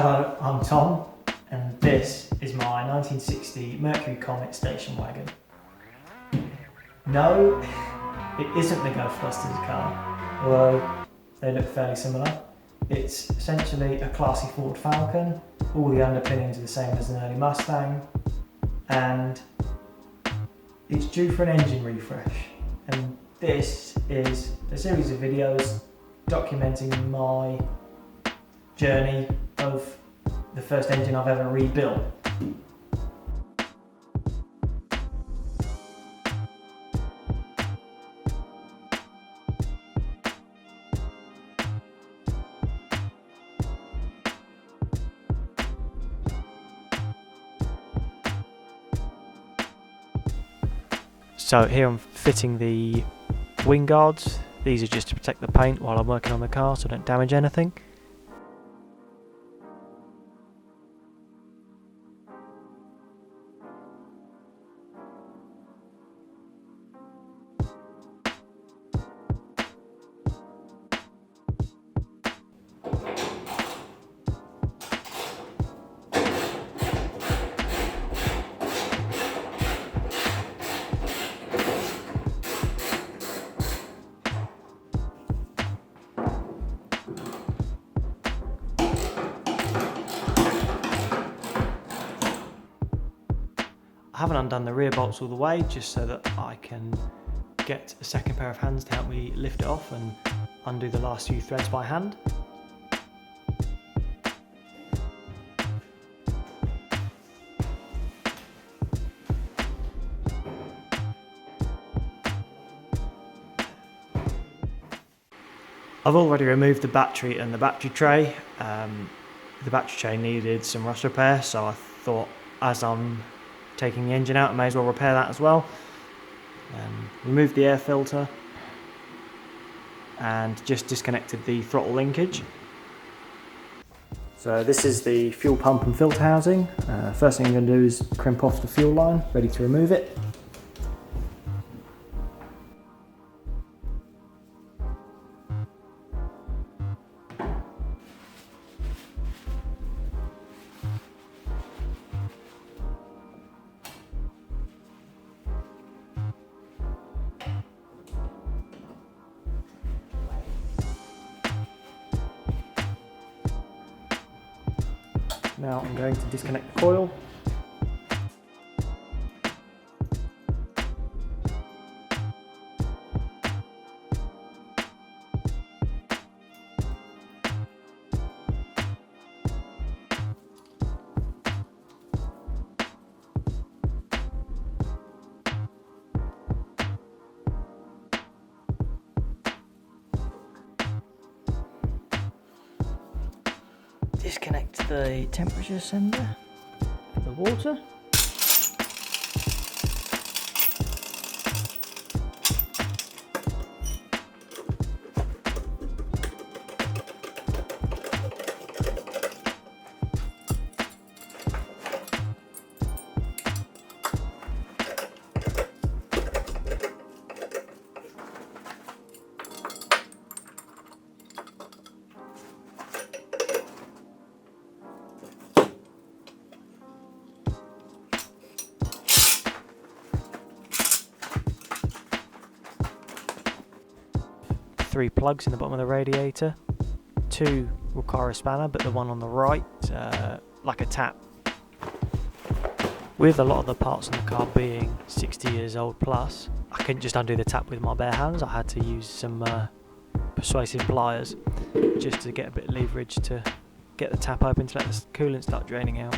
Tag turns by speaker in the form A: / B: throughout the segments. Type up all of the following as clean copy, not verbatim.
A: Hello, I'm Tom, and this is my 1960 Mercury Comet station wagon. No, it isn't the Ghostbusters car, although they look fairly similar. It's essentially a classy Ford Falcon. All the underpinnings are the same as an early Mustang, and it's due for an engine refresh. And this is a series of videos documenting my journey of the first engine I've ever rebuilt. So here I'm fitting the wing guards. These are just to protect the paint while I'm working on the car so I don't damage anything. I haven't undone the rear bolts all the way just so that I can get a second pair of hands to help me lift it off and undo the last few threads by hand. I've already removed the battery and the battery tray. The battery tray needed some rust repair, so I thought as I'm taking the engine out I may as well repair that as well. Removed the air filter and just disconnected the throttle linkage. So this is the fuel pump and filter housing. First thing I'm going to do is crimp off the fuel line, ready to remove it. Now I'm going to disconnect the coil. Disconnect the temperature sender for the water. Three plugs in the bottom of the radiator. Two require a spanner, but the one on the right, like a tap. With a lot of the parts on the car being 60 years old plus, I couldn't just undo the tap with my bare hands. I had to use some persuasive pliers just to get a bit of leverage to get the tap open to let the coolant start draining out.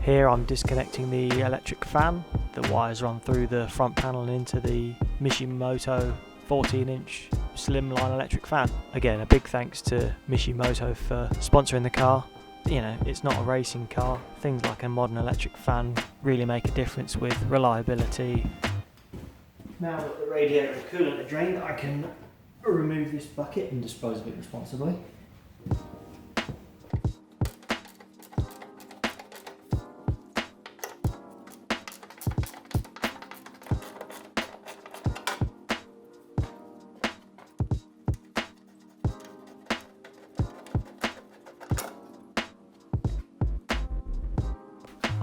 A: Here I'm disconnecting the electric fan. The wires run through the front panel and into the Mishimoto 14-inch slimline electric fan. Again, a big thanks to Mishimoto for sponsoring the car. You know, it's not a racing car. Things like a modern electric fan really make a difference with reliability. Now that the radiator and coolant are drained, I can remove this bucket and dispose of it responsibly.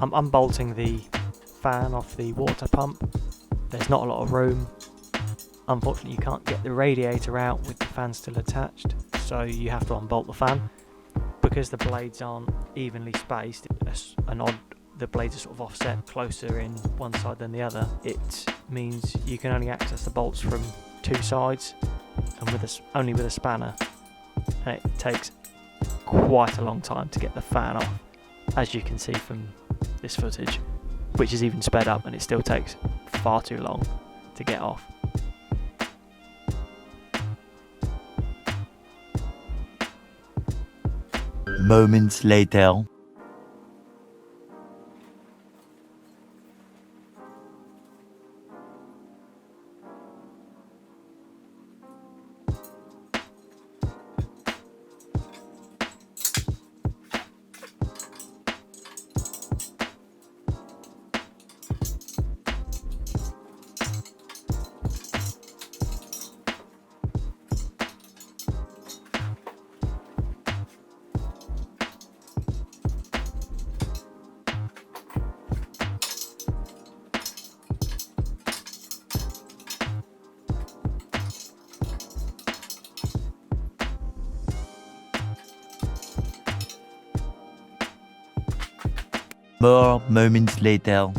A: I'm unbolting the fan off the water pump. There's not a lot of room. Unfortunately, you can't get the radiator out with the fan still attached, so you have to unbolt the fan. Because the blades aren't evenly spaced, the blades are sort of offset closer in one side than the other. It means you can only access the bolts from two sides, and only with a spanner. And it takes quite a long time to get the fan off, as you can see from this footage, which is even sped up, and it still takes far too long to get off.
B: Moments later. More moments later.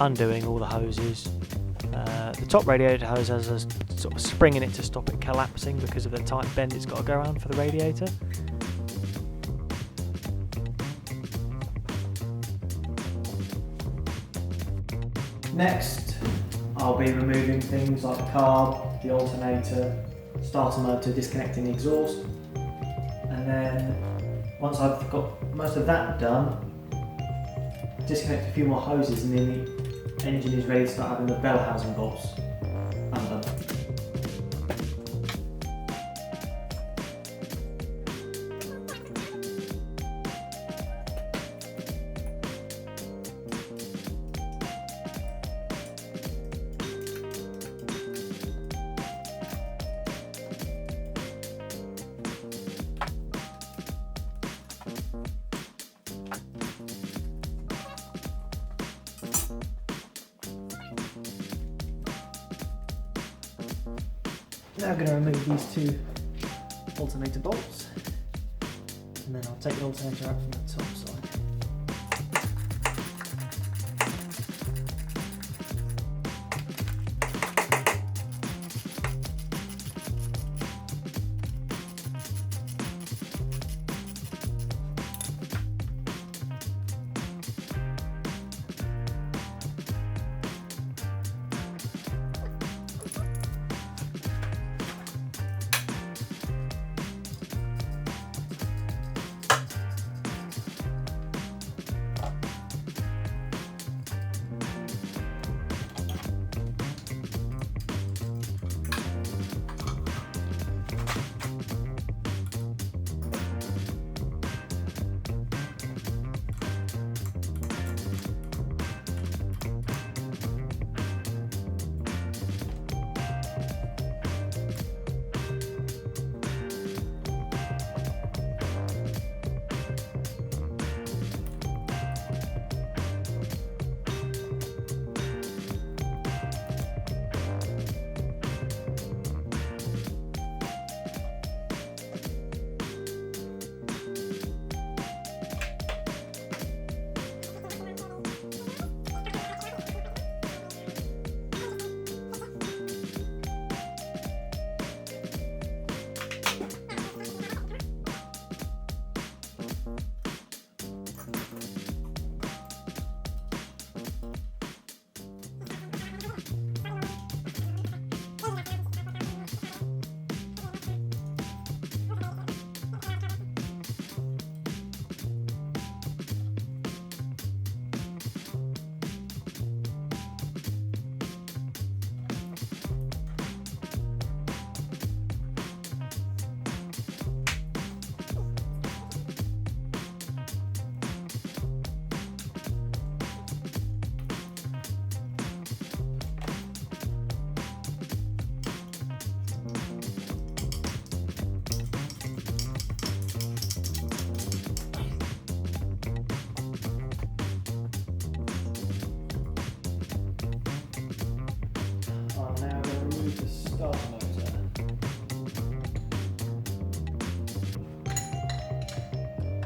A: Undoing all the hoses. The top radiator hose has a sort of spring in it to stop it collapsing because of the tight bend it's got to go around for the radiator. Next, I'll be removing things like the carb, the alternator, starter motor, disconnecting the exhaust, and then once I've got most of that done, disconnect a few more hoses, and then the engine is ready to start having the bell housing bolts undone. Now I'm going to remove these two alternator bolts. and then I'll take the alternator out from the top side.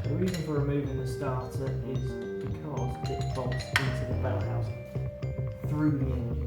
A: The reason for removing the starter is because it bolts into the bell housing through the engine.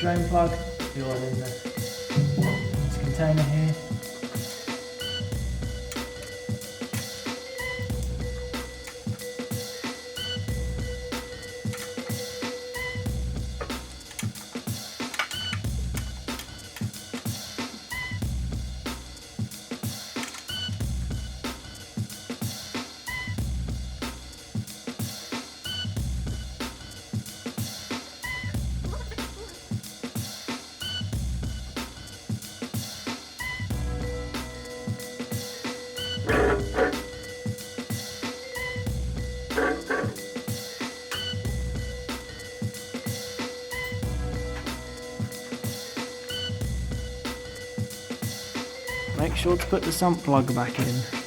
A: drain plug, put the oil in this container here. Make sure to put the sump plug back in.